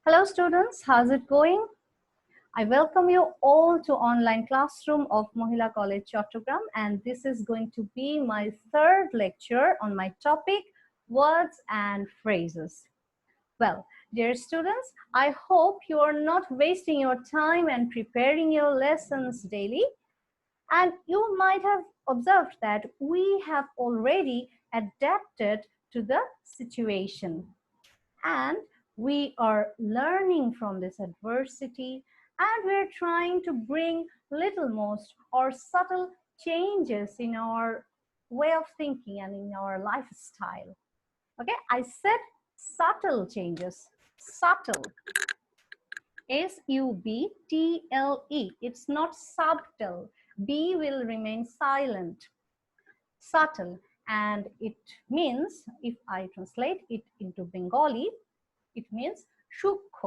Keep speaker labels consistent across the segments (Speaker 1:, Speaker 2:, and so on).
Speaker 1: Hello students, how's it going? I welcome you all to online classroom of Mahila College Chattogram, and this is going to be my third lecture on my topic words and phrases. Well, dear students, I hope you are not wasting your time and preparing your lessons daily. And you might have observed that we have already adapted to the situation. And we are learning from this adversity, and we're trying to bring little most or subtle changes in our way of thinking and in our lifestyle. Okay, I said subtle changes. Subtle. S-U-B-T-L-E. It's not subtle. B will remain silent. Subtle. And it means, if I translate it into Bengali, it means সূক্ষ্ম।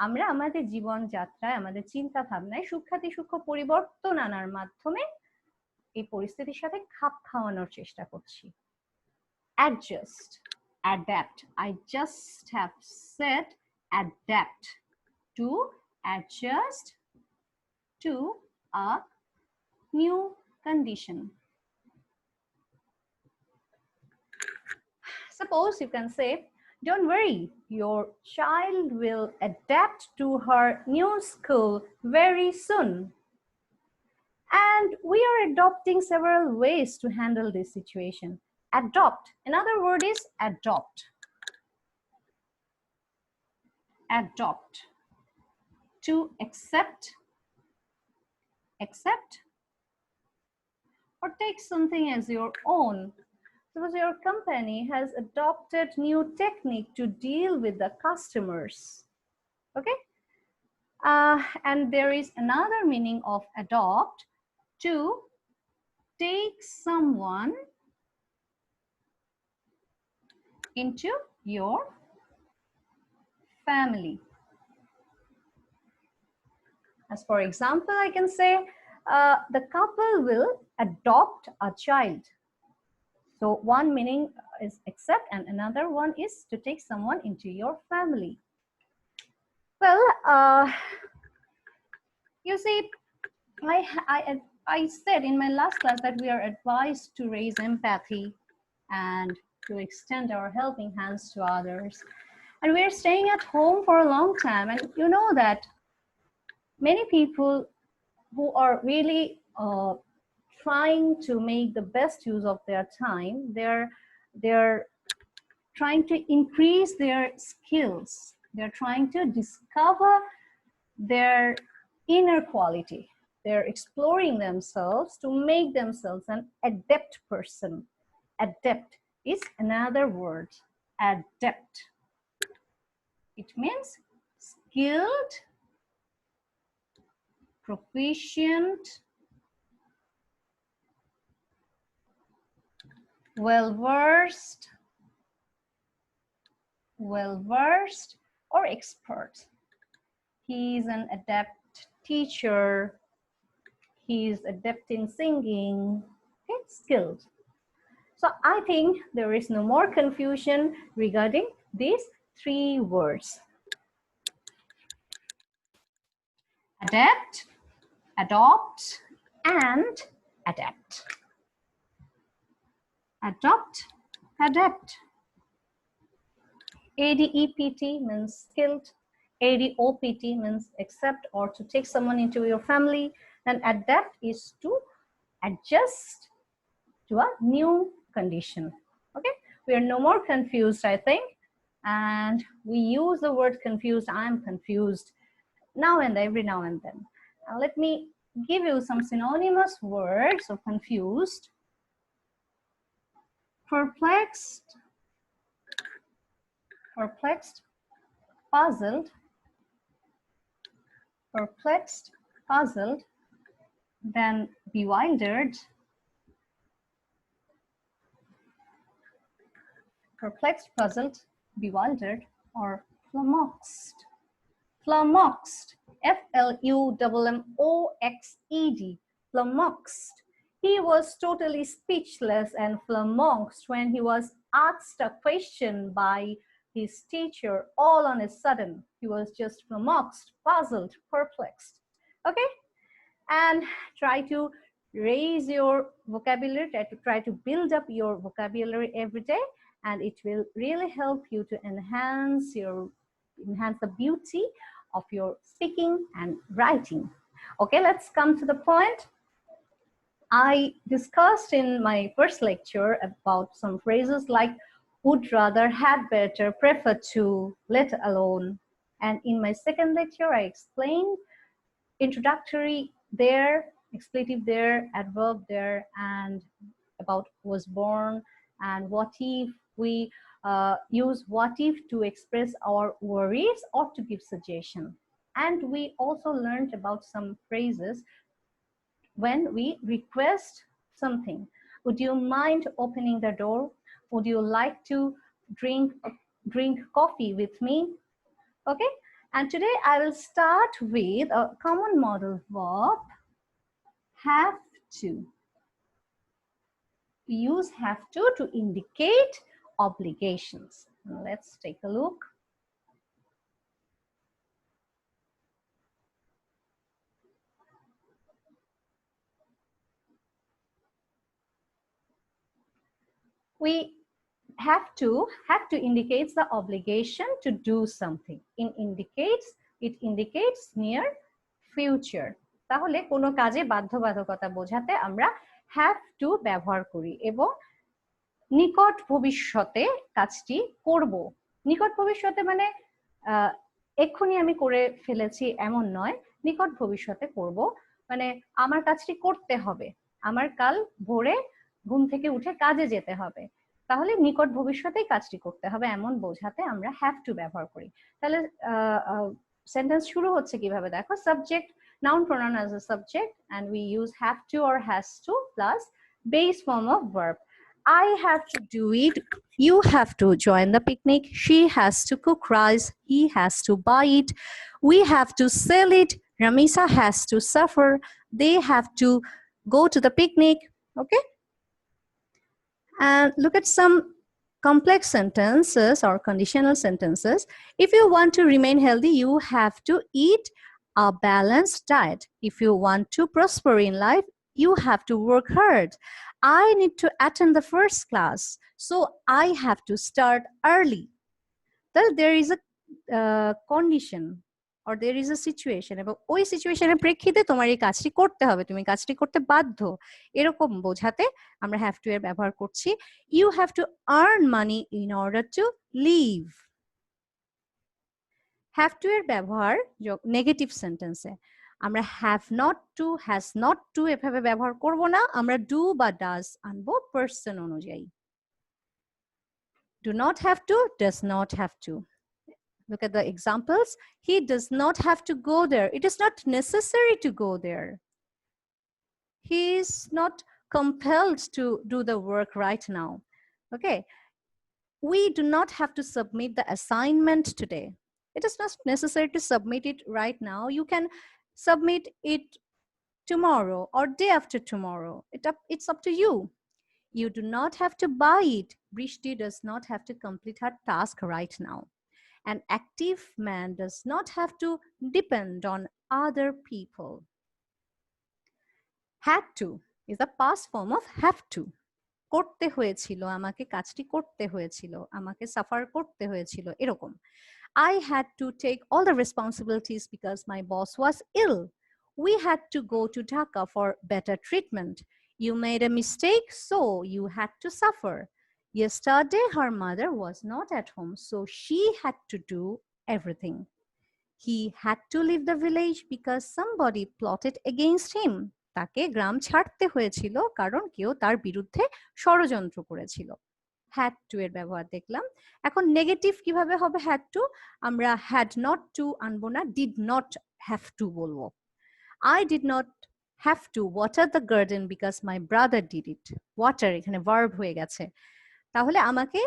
Speaker 1: আমরা আমাদের জীবন যাত্রায় আমাদের চিন্তা ভাবনায় সূক্ষ্মাতি সূক্ষ্ম পরিবর্তন আনার মাধ্যমে এই পরিস্থিতির সাথে খাপ খাওয়ানোর চেষ্টা করছি। Adjust, adapt. I just have said adapt. To adjust to a new condition. Suppose you can say, don't worry, your child will adapt to her new school very soon. And we are adopting several ways to handle this situation. Adopt, another word is adopt. Adopt. To accept, accept, or take something as your own. Suppose your company has adopted new technique to deal with the customers. Okay? And there is another meaning of adopt, to take someone into your family. As for example, I can say the couple will adopt a child. So one meaning is accept and another one is to take someone into your family. Well, you see, I said in my last class that we are advised to raise empathy and to extend our helping hands to others. And we are staying at home for a long time, and you know that many people who are really trying to make the best use of their time, they're trying to increase their skills. They're trying to discover their inner quality. They're exploring themselves to make themselves an adept person. Adept is another word. Adept. It means skilled, proficient, well-versed, or expert. He is an adept teacher. He is adept in singing. Okay, skilled. So I think there is no more confusion regarding these three words. Adapt, adopt, and adapt. Adopt, adapt. ADEPT means skilled. ADOPT means accept or to take someone into your family. And adapt is to adjust to a new condition. Okay, we are no more confused, I think. And we use the word confused. I am confused now and every now and then. Now let me give you some synonymous words of confused. Perplexed, perplexed, puzzled, perplexed, puzzled, then bewildered, perplexed, puzzled, bewildered, or flummoxed. Flummoxed, F-L-U-M-M-O-X-E-D, flummoxed. He was totally speechless and flummoxed when he was asked a question by his teacher all on a sudden. He was just flummoxed, puzzled, perplexed. Okay? And try to raise your vocabulary, try to build up your vocabulary every day, and it will really help you to enhance the beauty of your speaking and writing. Okay, let's come to the point. I discussed in my first lecture about some phrases like would rather, had better, prefer to, let alone. And in my second lecture, I explained introductory there, expletive there, adverb there, and about was born, and what if we use what if to express our worries or to give suggestion. And we also learned about some phrases when we request something. Would you mind opening the door? Would you like to drink coffee with me? Okay, and today I will start with a common modal verb, have to. We use have to indicate obligations. Let's take a look. We have to indicates the obligation to do something. It indicates near future. তাহলে কোনো কাজে বাধ্যবাধকতা বোঝাতে আমরা have to ব্যবহার করি এবং নিকট ভবিষ্যতে কাজটি করব। নিকট ভবিষ্যতে মানে এক্ষুনি আমি করে ফেলেছি এমন নয়, নিকট ভবিষ্যতে করব মানে আমার কাজটি করতে হবে, আমার কাল ভোরে ঘুম থেকে উঠে কাজে যেতে হবে, তাহলে নিকট ভবিষ্যতেই কাজটি করতে হবে এমন বোঝাতে আমরা হ্যাভ টু ব্যবহার করি। তাহলে সেন্টেন্স শুরু হচ্ছে কিভাবে দেখো, subject noun pronoun as a subject and we use have to or has to plus base form of verb. I have to do it, you have to join the picnic, she has to cook rice, he has to buy it, we have to sell it, Ramisa has to suffer, they have to go to the picnic. Okay, and look at some complex sentences or conditional sentences. If you want to remain healthy, you have to eat a balanced diet. If you want to prosper in life, you have to work hard. I need to attend the first class, so I have to start early. Well, there is a condition or there is a situation, এবং ওই সিচুয়েশনের প্রেক্ষিতে তোমার এই কাজটি করতে হবে, তুমি কাজটি করতে বাধ্য, এরকম বোঝাতে আমরা have to এর ব্যবহার করছি। You have to earn money in order to live. have to এর ব্যবহার নেগেটিভ সেন্টেন্সে আমরা have not to, has not to এভাবে ব্যবহার করব না, আমরা do বা does আনবো পার্সন অনুযায়ী। do not have to, does not have to. Look at the examples. He does not have to go there. It is not necessary to go there. He is not compelled to do the work right now. Okay. We do not have to submit the assignment today. It is not necessary to submit it right now. You can submit it tomorrow or day after tomorrow. It's up to you. You do not have to buy it. Brishti does not have to complete her task right now. An active man does not have to depend on other people. Had to is the past form of have to. করতে হয়েছিল, আমাকে কাজটি করতে হয়েছিল, আমাকে suffer করতে হয়েছিল, এরকম। I had to take all the responsibilities because my boss was ill. We had to go to Dhaka for better treatment. You made a mistake, so you had to suffer. Yesterday, her mother was not at home, so she had to do everything. He had to leave the village because somebody plotted against him. তাকে গ্রাম ছাড়তে হয়েছিল কারণ কেউ তার বিরুদ্ধে ষড়যন্ত্র করেছিল। had to এর ব্যবহার দেখলাম। এখন নেগেটিভ কিভাবে হবে had to, আমরা had not to আনবো না, did not have to বলবো। I did not have to water the garden because my brother did it. Water এখানে verb হয়ে গেছে, তাহলে আমাকে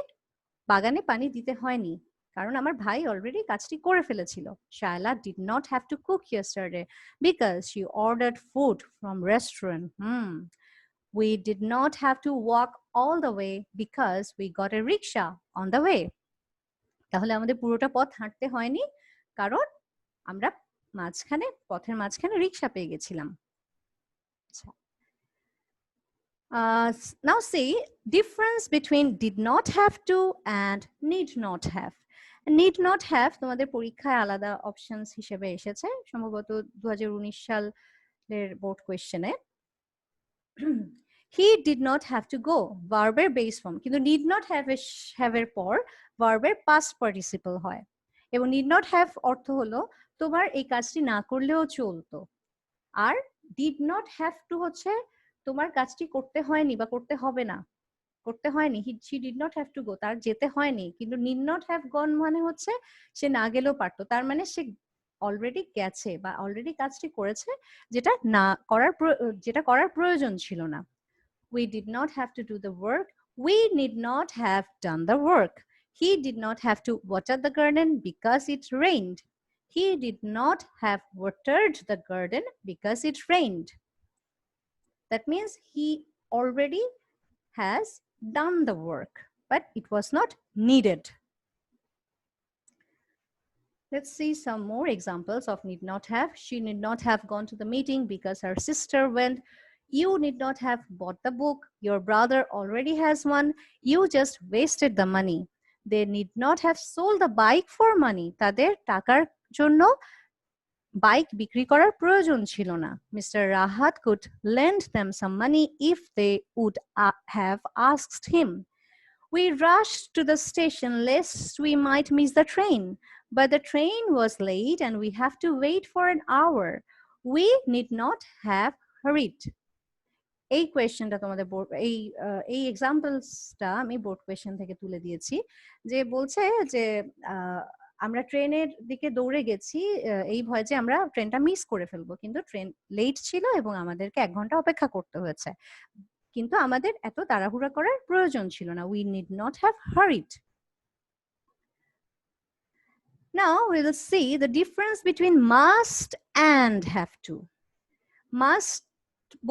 Speaker 1: বাগানে পানি দিতে হয়নি কারণ আমার ভাই অলরেডি কাজটি করে ফেলেছিল। Shaila did not have to cook yesterday because she ordered food from restaurant. We did not have to walk all the way because we got a rickshaw on the way. তাহলে আমাদের পুরোটা পথ হাঁটতে হয়নি, কারণ আমরা পথের মাঝখানে রিক্সা পেয়ে গেছিলাম। Now see difference between did not have to and need not have. Need not have তোমাদের পরীক্ষায় আলাদা অপশনস হিসেবে এসেছে সম্ভবত 2019 সালের বোর্ড কোয়েশ্চেনে। He did not have to go ভার্বের বেস ফর্ম, কিন্তু need not have এর পর ভার্বের পাস্ট পার্টিসিপল হয়, এবং need not have অর্থ হলো তোমার এই কাজটি না করলেও চলতো, আর did not have to হচ্ছে তোমার কাজটি করতে হয়নি বা করতে হবে না, করতে হয়নি, she did not have to go, তার যেতে হয়নি, কিন্তু need not have gone মানে হচ্ছে সে না গেলেও পারতো, তার মানে সে অলরেডি গেছে বা অলরেডি কাজটি করেছে যেটা করার প্রয়োজন ছিল না। We did not have to do the work, we need not have done the work. He did not have to water the garden because it rained. He did not have watered the garden because it rained. That means he already has done the work, but it was not needed. Let's see some more examples of need not have. She need not have gone to the meeting because her sister went. You need not have bought the book. Your brother already has one. You just wasted the money. They need not have sold the bike for money. তাদের টাকার জন্য bike বিক্রি করার প্রয়োজন ছিল না। Mr. Rahat could lend them some money if they would have asked him. We rushed to the station lest we might miss the train, but the train was late and we have to wait for an hour. We need not have hurried. এই কোয়েশ্চেনটা তোমাদের এই এক্সাম্পলসটা আমি board question থেকে তুলে দিয়েছি, যে বলছে যে আমরা ট্রেনের দিকে দৌড়ে গেছি এই ভয় যে আমরা ট্রেনটা মিস করে ফেলবো, কিন্তু ট্রেন লেট ছিল এবং আমাদেরকে 1 ঘন্টা অপেক্ষা করতে হয়েছে, কিন্তু আমাদের এত তাড়াহুড়া করার প্রয়োজন ছিল না। We need not have hurried. Now we will see the difference between must and have to. Must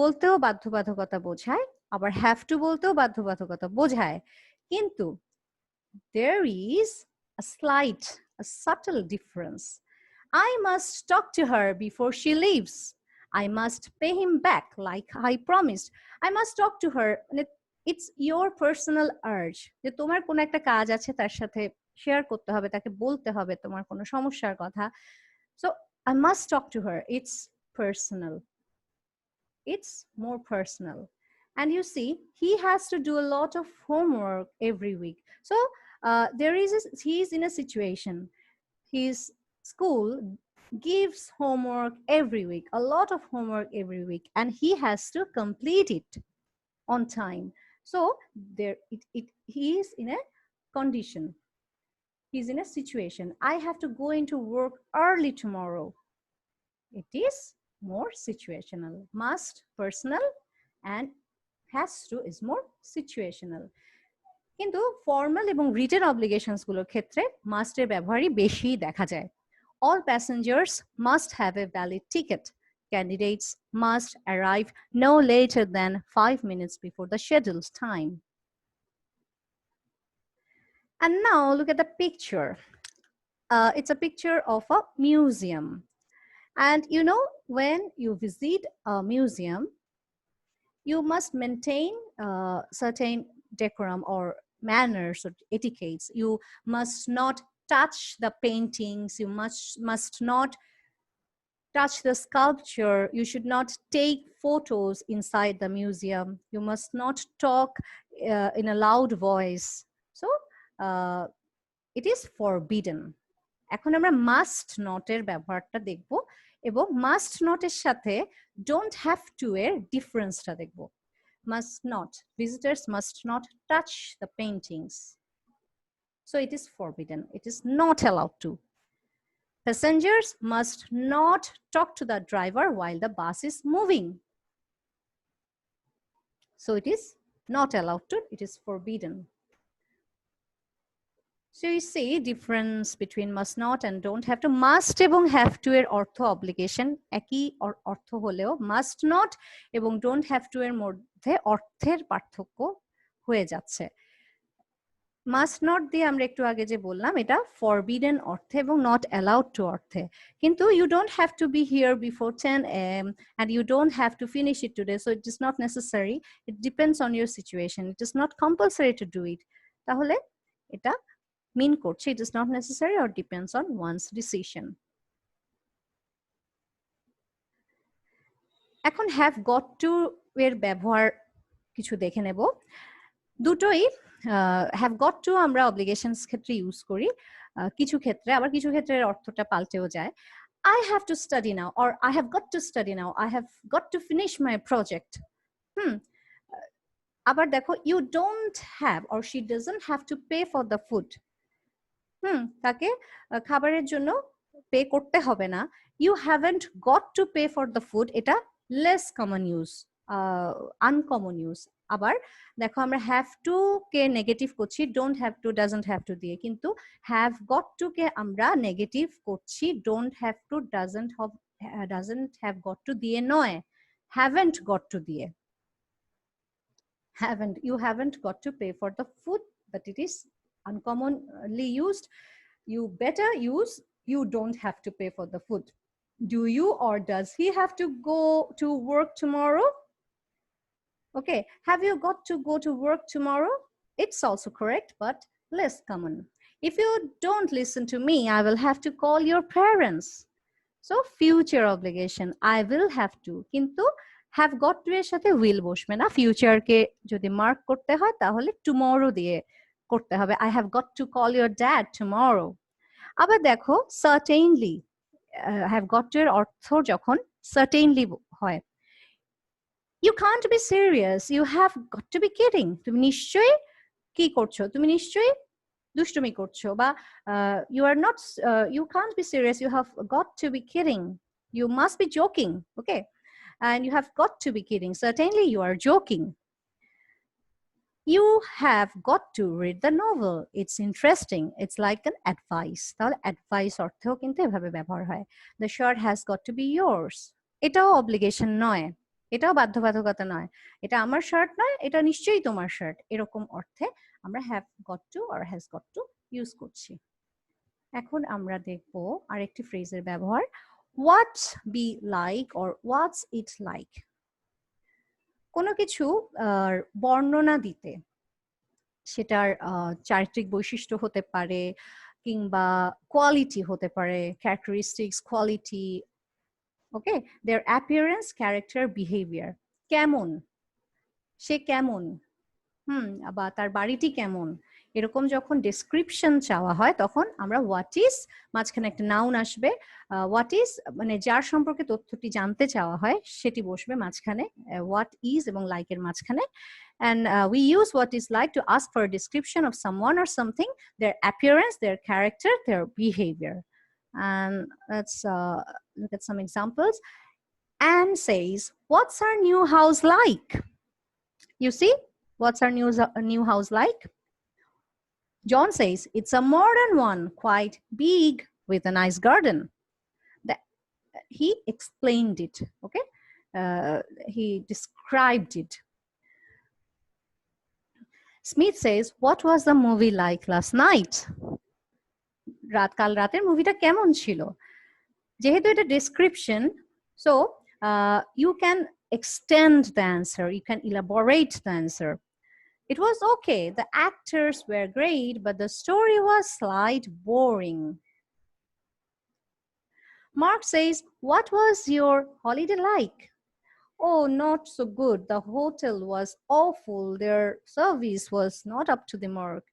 Speaker 1: বলতেও বাধ্যবাধকতা বোঝায়, আবার have to বলতেও বাধ্যবাধকতা বোঝায়, কিন্তু there is a subtle difference. I must talk to her before she leaves. I must pay him back like I promised. I must talk to her. It's your personal urge. যে তোমার কোনো একটা কাজ আছে, তার সাথে শেয়ার করতে হবে, তাকে বলতে হবে তোমার কোনো সমস্যার কথা। So I must talk to her. It's personal. It's more personal. And you see, he has to do a lot of homework every week. So he's in a situation. His school gives homework every week, a lot of homework every week, and he has to complete it on time. So he is in a condition. He's in a situation. I have to go into work early tomorrow. It is more situational. Must personal and has to is more situational. কিন্তু formal এবং written obligations গুলোর ক্ষেত্রে মাস্টের ব্যবহারই বেশি দেখা যায়। All passengers must have a valid ticket. Candidates must arrive no later than 5 minutes before the scheduled time. And now look at the picture. It's a picture of a museum. And you know, when you visit a museum, you must maintain certain decorum or manners or etiquettes. You must not touch the paintings. You must not touch the sculpture. You should not take photos inside the museum. You must not talk in a loud voice. So it is forbidden. এখন আমরা must নটের ব্যবহারটা দেখব এবং must নটের সাথে don't have two এর ডিফারেন্সটা দেখব। Must not, visitors must not touch the paintings. So it is forbidden. It is not allowed to. Passengers must not talk to the driver while the bus is moving. So it is not allowed to, it is forbidden. So you see difference between must not and don't have to. Must এবং have to এর অর্থ obligation একই অর্থ হলেও must not এবং don't have to এর মধ্যে অর্থের পার্থক্য হয়ে যাচ্ছে। মাস্ট নট দিয়ে আমরা একটু আগে যে বললাম এটা ফরবিডেন অর্থে এবং নট অ্যালাউড টু অর্থে, কিন্তু you don't have to be here before 10 AM and you don't have to finish it today, so it is not necessary, it depends on your situation, it is not compulsory to do it, তাহলে এটা মিন করছে it is not necessary or depends on one's decision. এখন have got to এর ব্যবহার কিছু দেখে নেব। দুটোই হ্যাভ গট টু আমরা অব্লিগেশনস ক্ষেত্রে ইউজ করি, কিছু ক্ষেত্রে আবার কিছু ক্ষেত্রে অর্থটা পাল্টেও যায়। I have to study now or I have got to study now, I have got to finish my project. আবার দেখো you don't have or she doesn't have to pay for the food. তাকে খাবারের জন্য pay করতে হবে না। You haven't got to pay for the food, এটা less common use, uncommon use. আবার দেখো আমরা have to কে নেগেটিভ করছি don't have to doesn't have to দিয়ে, কিন্তু have got to কে আমরা নেগেটিভ করছি don't have to doesn't have got to দিয়ে নয়, haven't got to দিয়ে। You haven't got to pay for the food, but it is uncommonly used. You better use you don't have to pay for the food. Do you or does he have to go to work tomorrow? Okay, have you got to go to work tomorrow? It's also correct, but less common. If you don't listen to me, I will have to call your parents. So future obligation, I will have to, কিন্তু have got to এর সাথে will বসবে না, future কে যদি mark করতে হয় তাহলে tomorrow দিয়ে করতে হবে, I have got to call your dad tomorrow. আবার দেখো certainly have got to এর অর্থ যখন certainly হয়, you can't be serious, you have got to be kidding, তুমি নিশ্চয়ই কি করছো, তুমি নিশ্চয়ই দুষ্টুমি করছো, বা you are not you can't be serious, you have got to be kidding, you must be joking. Okay, and you have got to be kidding, certainly you are joking. You have got to read the novel, it's interesting, it's like an advice, তাহলে advice অর্থেও কিন্তু এভাবে ব্যবহার হয়। The shirt has got to be yours, এটাও obligation নয়, এটাও বাধ্যবাধকতা নয়, এটা আমার শার্ট নয়, এটা নিশ্চয়ই তোমার শার্ট, এরকম অর্থে আমরা have got to or has got to use করছি। এখন আমরা দেখব আরেকটি ফ্রেজের ব্যবহার, what be like or what's it like। কোনো কিছু বর্ণনা দিতে, সেটার চারিত্রিক বৈশিষ্ট্য হতে পারে কিংবা কোয়ালিটি হতে পারে, characteristics, quality, okay, their appearance, character, behavior, কেমন, সে কেমন, বা তার বাড়িটি কেমন, এরকম যখন ডেসক্রিপশন চাওয়া হয় তখন আমরা হোয়াট ইজ, মাঝখানে একটা নাউন আসবে, হোয়াট ইজ মানে যার সম্পর্কে তথ্যটি জানতে চাওয়া হয় সেটি বসবে মাঝখানে, হোয়াট ইজ এবং লাইকের মাঝখানে, and we use what is like to ask for a description of someone or something, their appearance, their character, their behavior. And let's look at some examples. Anne says, what's our new house like? You see, what's our new house like? John says, it's a modern one, quite big, with a nice garden. He explained it, okay? He described it. Smith says, what was the movie like last night? কাল রাতের মুভিটা কেমন ছিল? যেহেতু এটা description, so you can extend the answer, you can elaborate the answer. It was okay, the actors were great, but the story was slightly boring. Mark says, what was your holiday like? Oh, not so good. The hotel was awful. Their service was not up to the mark.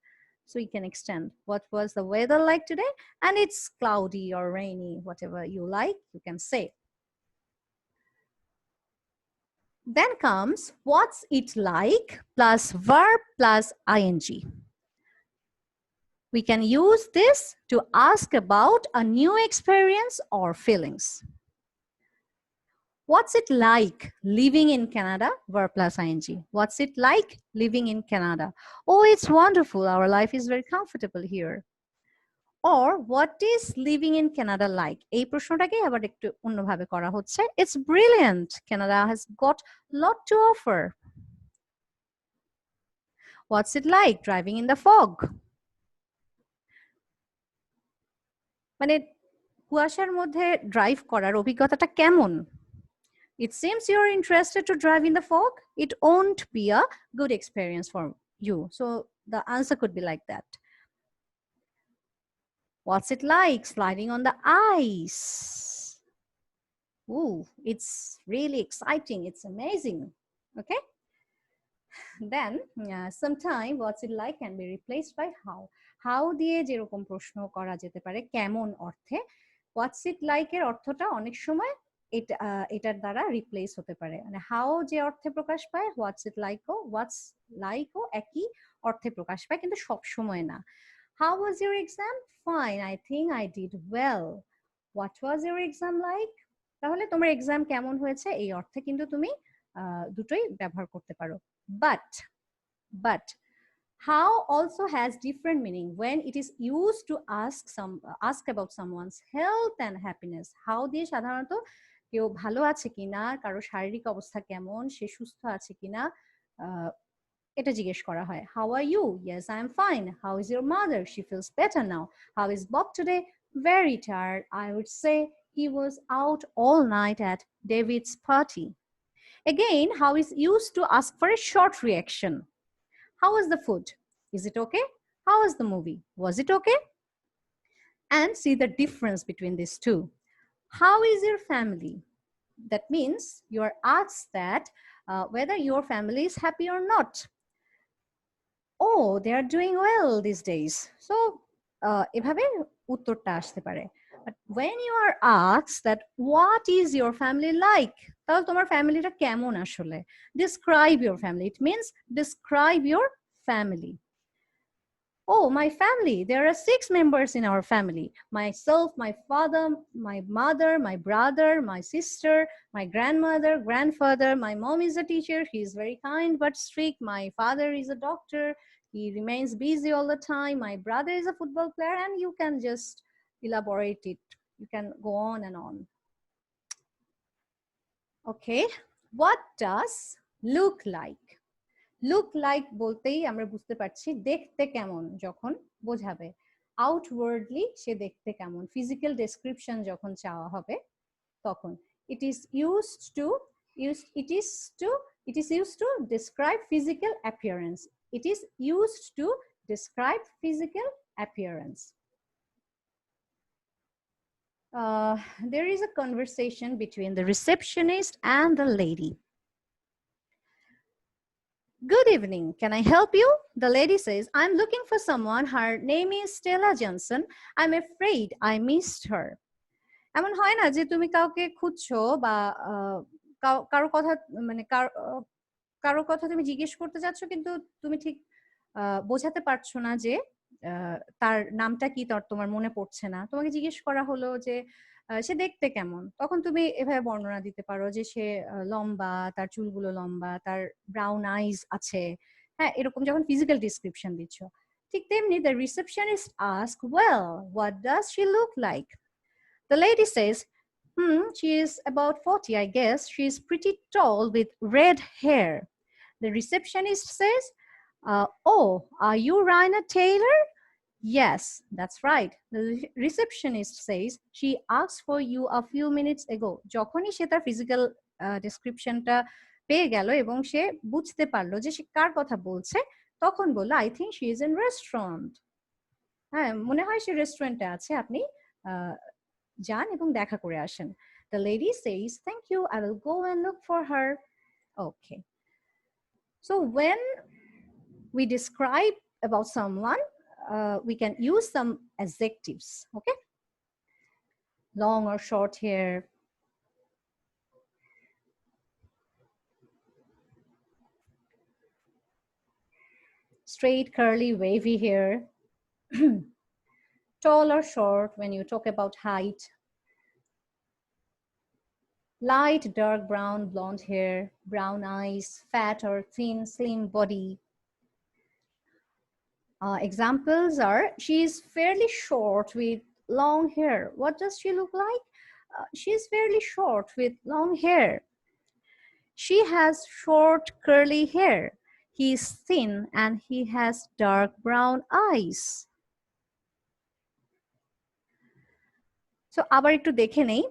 Speaker 1: So you can extend. What was the weather like today? And it's cloudy or rainy, whatever you like, you can say. Then comes what's it like plus verb plus ing. We can use this to ask about a new experience or feelings. What's it like living in Canada? Verb plus ing. What's it like living in Canada? Oh, it's wonderful. Our life is very comfortable here. Or what is living in Canada like? এই প্রশ্নটাকে আবার একটু অন্যভাবে করা হচ্ছে। It's brilliant. Canada has got a lot to offer. What's it like driving in the fog? মানে কুয়াশার মধ্যে drive করার অভিজ্ঞতাটা কেমন? It seems you're interested to drive in the fog. It won't be a good experience for you. So the answer could be like that. What's it like sliding on the ice? Ooh, it's really exciting. It's amazing. Okay. Then sometime what's it like can be replaced by how. How দিয়ে যেরকম প্রশ্ন করা যেতে পারে কেমন অর্থে, what's it like এর অর্থটা অনেক সময় এটার দ্বারা রিপ্লেস হতে পারে। মানে হাউ যে অর্থে প্রকাশ পায় হোয়াটস it like O what's like ও একই অর্থে প্রকাশ পায়, কিন্তু সব সময় না। How was your exam? Fine, I think I did well. What was your exam like? তাহলে তোমার এক্সাম কেমন হয়েছে এই অর্থে কিন্তু তুমি দুটোই ব্যবহার করতে পারো। But how also has different meaning when it is used to ask about someone's health and happiness. How দিয়ে সাধারণত কেউ ভালো আছে কিনা, কারো শারীরিক অবস্থা কেমন, সে সুস্থ আছে কিনা এটা জিজ্ঞেস করা হয়। How are you? Yes, I am fine. How is your mother? She feels better now. How is Bob today? Very tired. I would say he was out all night at David's party. Again, how is used to ask for a short reaction. How was the food? Is it okay? How was the movie? Was it okay? And see the difference between these two. How is your family? That means you are asked that whether your family is happy or not. Oh, they are doing well these days. So, এভাবে উত্তরটা আসতে পারে। But when you are asked that what is your family like, তাহলে তোমার ফ্যামিলিটা কেমন আসলে? Describe your family. It means describe your family. Oh, my family. There are 6 members in our family. Myself, my father, my mother, my brother, my sister, my grandmother, grandfather. My mom is a teacher. He is very kind but strict. My father is a doctor. He remains busy all the time. My brother is a football player, and you can just elaborate it. You can go on and on. Okay. What does look like? Look like বলতেই আমরা বুঝতে পারছি দেখতে কেমন যখন বোঝাবে। Outwardly সে দেখতে কেমন, ফিজিক্যাল ডেসক্রিপশন যখন চাওয়া হবে তখন it is used to describe physical appearance. It is used to describe physical appearance. There is a conversation between the receptionist and the lady. Good evening. Can I help you? The lady says, I'm looking for someone. Her name is Stella Johnson. I'm afraid I missed her. এমন হয় না যে তুমি কাউকে খুঁজছো বা কারো কথা মানে কারো কথা তুমি জিজ্ঞেস করতে যাচ্ছ, কিন্তু তুমি ঠিক বোঝাতে পারছো না যে তার নামটা কি, তোমার মনে পড়ছে না। তোমাকে জিজ্ঞেস করা হলো যে সে দেখতে কেমন, তখন তুমি এভাবে বর্ণনা দিতে পারো যে সে লম্বা, তার চুলগুলো লম্বা, তার ব্রাউন আইজ আছে। হ্যাঁ, এরকম যখন ফিজিক্যাল ডিসক্রিপশন দিচ্ছ। ঠিক তেমনি the receptionist asked, well, what does she look like? The lady says, she is about 40, I guess. She is pretty tall with red hair. The receptionist says, oh, are you Raina Taylor? Yes, that's right. The receptionist says she asked for you a few minutes ago. যখনই সে তার physical ডেসক্রিপশনটা পেয়ে গেল এবং সে বুঝতে পারলো যে সে কার কথা বলছে, তখন বলল, I think she is in restaurant. হ্যাঁ, মনে হয় সে রেস্টুরেন্টে আছে, আপনি যান এবং দেখা করে আসেন। The lady says, thank you, I will go and look for her. Okay. So when we describe about someone, we can use some adjectives, okay? Long or short hair, straight, curly, wavy hair, tall or short when you talk about height, light, dark brown, blonde hair, brown eyes, fat or thin, slim body. Examples are, she is fairly short with long hair. What does she look like? She is fairly short with long hair. She has short curly hair. He is thin and he has dark brown eyes. So আবার একটু দেখে নেই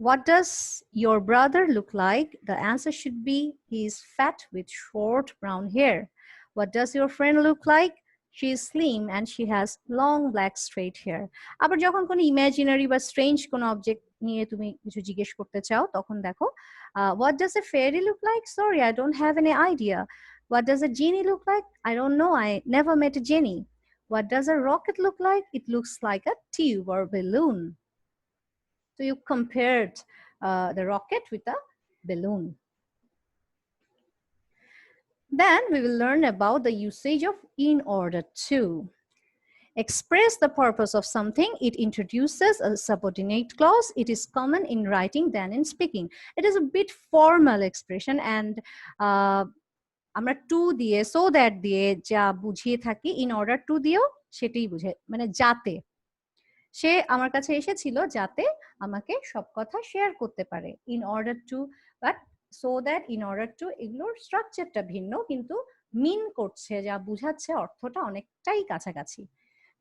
Speaker 1: what does your brother look like? The answer should be he is fat with short brown hair. What does your friend look like? She is slim and she has long black straight hair. আবার যখন কোনো imaginary বা strange কোনো object নিয়ে তুমি কিছু জিজ্ঞেস করতে চাও তখন দেখো what does a fairy look like? Sorry, I don't have any idea. What does a genie look like? I don't know, I never met a genie. What does a rocket look like? It looks like a tube or balloon. So you compared the rocket with a balloon. Then we will learn about the usage of in order to. Express the purpose of something. It introduces a subordinate clause. It is common in writing than in speaking. It is a bit formal expression and আমরা two দিয়ে so that দিয়ে যা বুঝিয়ে থাকি in order to দিয়েও সেটাই বুঝে মানে যাতে সে আমার কাছে এসেছিল যাতে আমাকে সব কথা শেয়ার করতে পারে in order to but so that in order to এগুলোর স্ট্রাকচারটা ভিন্ন কিন্তু মিন করছে যা বুঝাচ্ছে অর্থটা অনেকটাই কাছাকাছি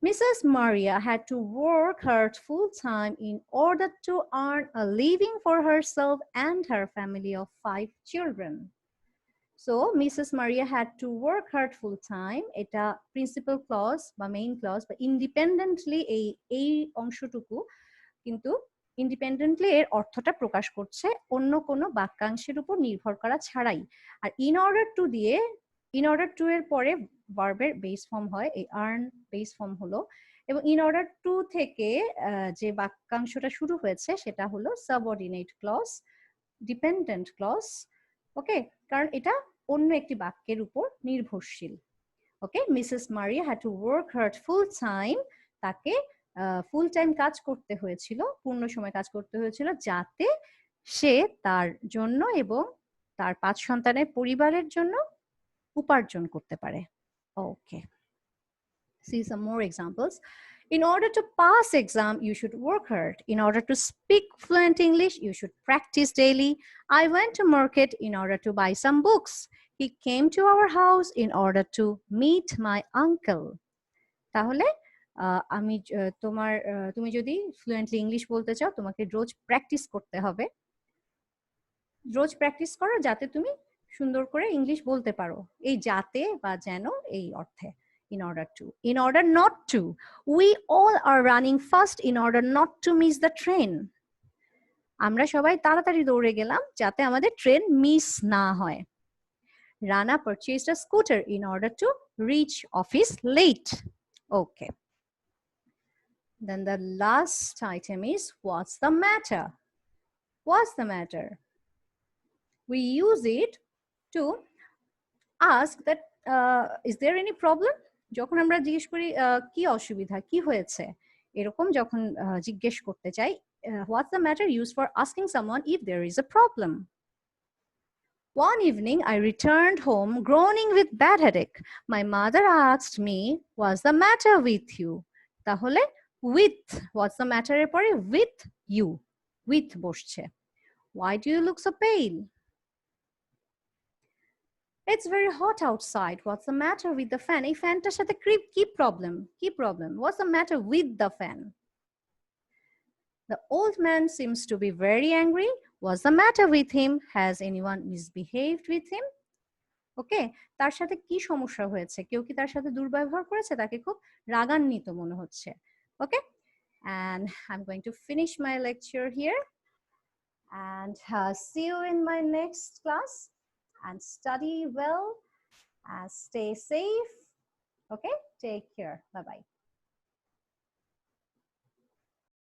Speaker 1: Mrs. Maria had to work hard full time in order to earn a living for herself and her family of 5 children. So Mrs. Maria had to work hard full time. এটা প্রিন্সিপাল ক্লজ বা main clause বা independently এই অংশটুকু কিন্তু independently এর অর্থটা প্রকাশ করছে অন্য কোনো বাক্যাংশের উপর নির্ভর করা ছাড়াই আর ইন অর্ডার টু দিয়ে ইন অর্ডার টু এর পরে ভার্বের বেস ফর্ম হয় এই আর্ন বেস ফর্ম হলো এবং ইন অর্ডার টু থেকে যে বাক্যাংশটা শুরু হয়েছে সেটা হলো সাবঅর্ডিনেট ক্লজ ডিপেন্ডেন্ট ক্লজ ওকে কারণ এটা অন্য একটি বাক্যের উপর নির্ভরশীল ওকে Mrs Maria had to work hard full time তাকে ফুল টাইম কাজ করতে হয়েছিল পূর্ণ সময় কাজ করতে হয়েছিল যাতে সে তার জন্য এবং তার 5 সন্তানের পরিবারের জন্য উপার্জন করতে পারে ওকে see some more examples in order to pass exam you should work hard in order to speak fluent english you should practice daily I went to market in order to buy some books he came to our house in order to meet my uncle তাহলে আমি তুমি যদি fluently English বলতে চাও তোমাকে রোজ practice করতে হবে রোজ practice করো যাতে তুমি সুন্দর করে ইংলিশ বলতে পারো এই যাতে বা যেন এই অর্থে in order to in order not to we all are running fast in order not to miss the train আমরা সবাই তাড়াতাড়ি দৌড়ে গেলাম যাতে আমাদের ট্রেন মিস না হয় Rana purchased a scooter in order to reach office late okay then the last item is what's the matter what's the matter we use it to ask that is there any problem যখন আমরা জিজ্ঞেস করি কি অসুবিধা কি হয়েছে এরকম যখন জিজ্ঞেস করতে চাই what's the matter used for asking someone if there is a problem one evening I returned home groaning with bad headache my mother asked me what's the matter with you তাহলে with what's the matter এর পরে with you with বসছে why do you look so pale It's very hot outside. What's the matter with the fan? এই ফ্যানটার সাথে কি problem? কি problem? What's the matter with the fan? The old man seems to be very angry. What's the matter with him? Has anyone misbehaved with him? Okay, তার সাথে কি সমস্যা হয়েছে? কেউ কি তার সাথে দুর্ব্যবহার করেছে? তাকে খুব রাগান্বিত মনে হচ্ছে। Okay? And I'm going to finish my lecture here and see you in my next class. And study well and stay safe. Okay, take care. Bye bye.